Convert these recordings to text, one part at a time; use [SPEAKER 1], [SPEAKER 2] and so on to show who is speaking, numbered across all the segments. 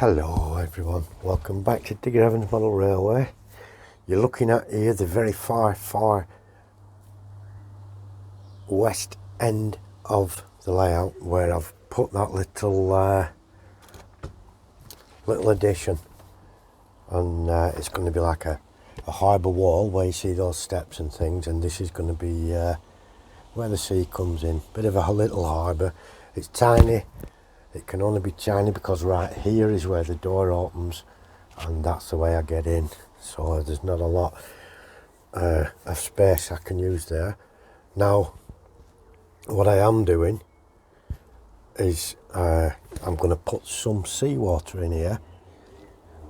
[SPEAKER 1] Hello everyone, welcome back to Digger Evans Model Railway. You're looking at here the very far west end of the layout where I've put that little addition, and it's going to be like a harbour wall where you see those steps and things, and this is going to be where the sea comes in. Bit of a little harbour. It's tiny. It can only be tiny because right here is where the door opens, and that's the way I get in. So there's not a lot of space I can use there. Now, what I am doing is I'm going to put some seawater in here,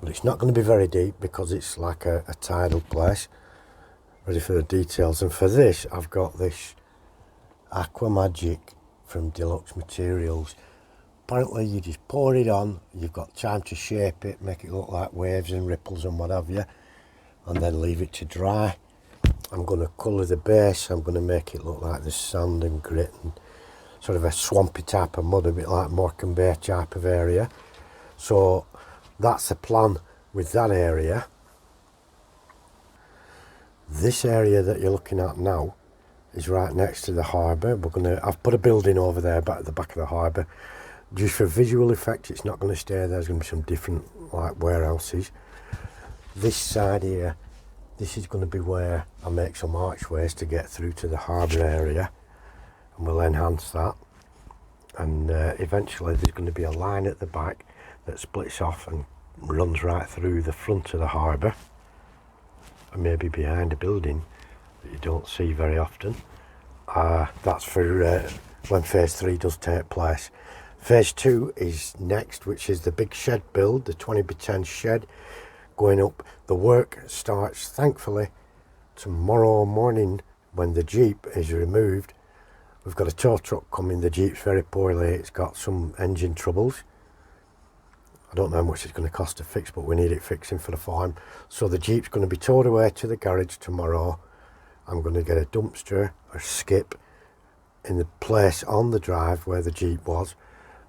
[SPEAKER 1] but it's not going to be very deep because it's like a tidal place. Ready for the details. And for this, I've got this Aqua Magic from Deluxe Materials. Apparently you just pour it on, you've got time to shape it, make it look like waves and ripples and what have you, and then leave it to dry. I'm going to colour the base. I'm going to make it look like there's sand and grit and sort of a swampy type of mud, a bit like Morecambe Bay type of area. So that's the plan with that area. This area that you're looking at now is right next to the harbour. I've put a building over there at the back of the harbour. Just for visual effect, it's not going to stay there. There's going to be some different like warehouses. This side here, this is going to be where I make some archways to get through to the harbour area, and we'll enhance that. And eventually there's going to be a line at the back that splits off and runs right through the front of the harbour, and maybe behind a building that you don't see very often. That's for when phase 3 does take place. Phase 2 is next, which is the big shed build, the 20x10 shed going up. The work starts, thankfully, tomorrow morning when the Jeep is removed. We've got a tow truck coming. The Jeep's very poorly. It's got some engine troubles. I don't know how much it's going to cost to fix, but we need it fixing for the farm. So the Jeep's going to be towed away to the garage tomorrow. I'm going to get a dumpster or skip in the place on the drive where the Jeep was.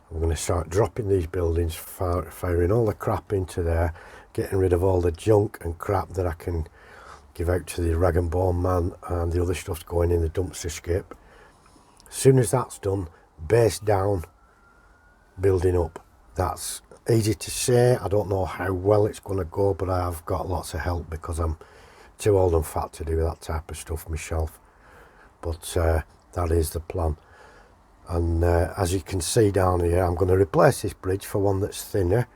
[SPEAKER 1] I'm going to start dropping these buildings, firing all the crap into there, getting rid of all the junk and crap that I can give out to the rag and bone man, and the other stuff's going in the dumpster skip. As soon as that's done, base down, building up. That's easy to say. I don't know how well it's going to go, but I've got lots of help because I'm too old and fat to do that type of stuff myself. But that is the plan. And as you can see down here, I'm going to replace this bridge for one that's thinner.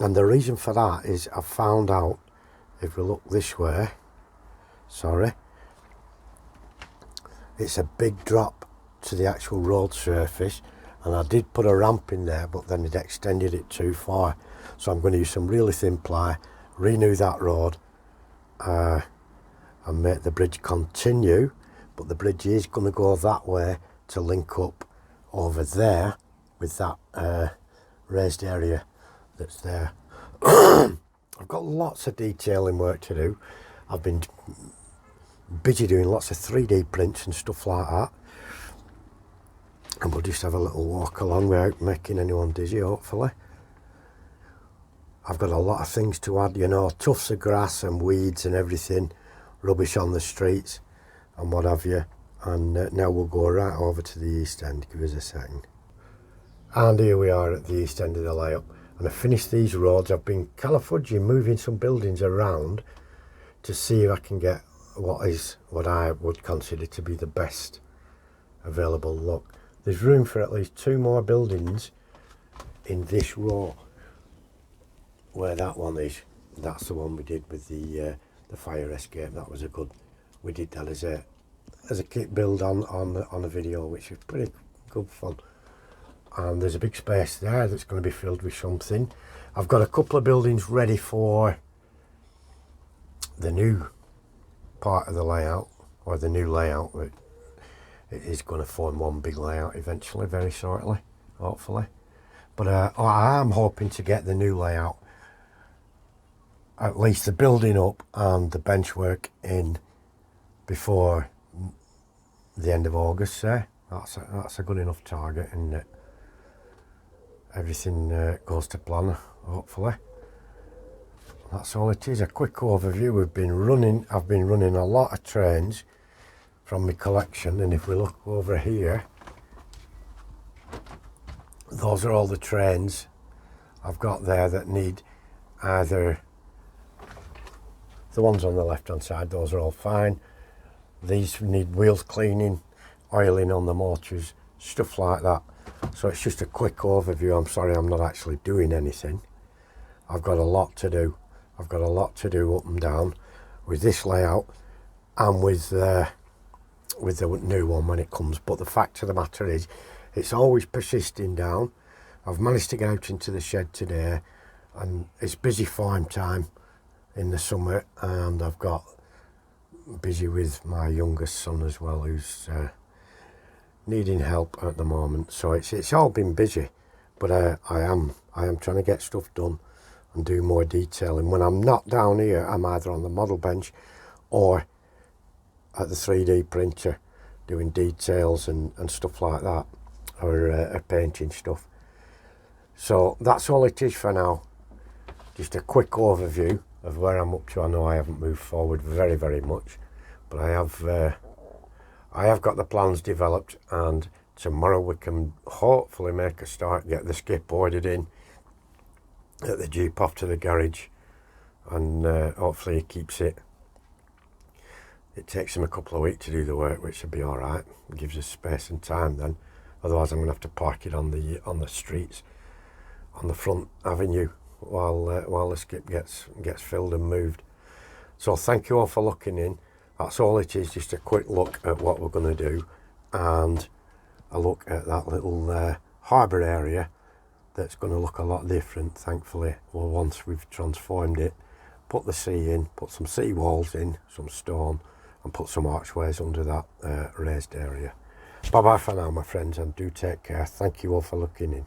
[SPEAKER 1] And the reason for that is I've found out, if we look this way, it's a big drop to the actual road surface. And I did put a ramp in there, but then it extended it too far. So I'm going to use some really thin ply, renew that road, and make the bridge continue. But the bridge is going to go that way to link up over there with that raised area that's there. I've got lots of detailing work to do. I've been busy doing lots of 3D prints and stuff like that, and we'll just have a little walk along without making anyone dizzy, hopefully. I've got a lot of things to add, tufts of grass and weeds and everything, rubbish on the streets and what have you. And now we'll go right over to the east end. Give us a second. And here we are at the east end of the layout. And I finished these roads. I've been califudging, moving some buildings around to see if I can get what I would consider to be the best available look. There's room for at least 2 more buildings in this row where that one is. That's the one we did with the fire escape. That was we did that as a kit build on a video, which is pretty good fun. And there's a big space there that's going to be filled with something. I've got a couple of buildings ready for the new part of the layout, or the new layout. It is going to form one big layout eventually, very shortly, hopefully. But I am hoping to get the new layout, at least the building up and the bench work in before the end of August, say. That's a good enough target, isn't it? everything goes to plan, hopefully. That's all it is, a quick overview. I've been running a lot of trains from my collection, and if we look over here, those are all the trains I've got there that need either, the ones on the left hand side, those are all fine. These need wheels cleaning, oiling on the motors, stuff like that. So it's just a quick overview. I'm sorry I'm not actually doing anything. I've got a lot to do. I've got a lot to do up and down with this layout and with the new one when it comes. But the fact of the matter is, it's always persisting down. I've managed to get out into the shed today, and it's busy farm time in the summer, and I've got busy with my youngest son as well, who's needing help at the moment. So it's all been busy, but I am trying to get stuff done and do more detailing. When I'm not down here, I'm either on the model bench or at the 3D printer doing details and stuff like that, or painting stuff. So that's all it is for now. Just a quick overview of where I'm up to. I know I haven't moved forward very much, but I have got the plans developed, and tomorrow we can hopefully make a start, get the skip ordered in, get the Jeep off to the garage, and hopefully he keeps it. It takes him a couple of weeks to do the work, which should be all right. It gives us space and time then. Otherwise, I'm going to have to park it on the streets, on the front avenue, while the skip gets filled and moved. So thank you all for looking in. That's all it is, just a quick look at what we're going to do, and a look at that little harbour area that's going to look a lot different, thankfully. Well, once we've transformed it, put the sea in, put some sea walls in, some stone, and put some archways under that raised area. Bye bye for now, my friends, and do take care. Thank you all for looking in.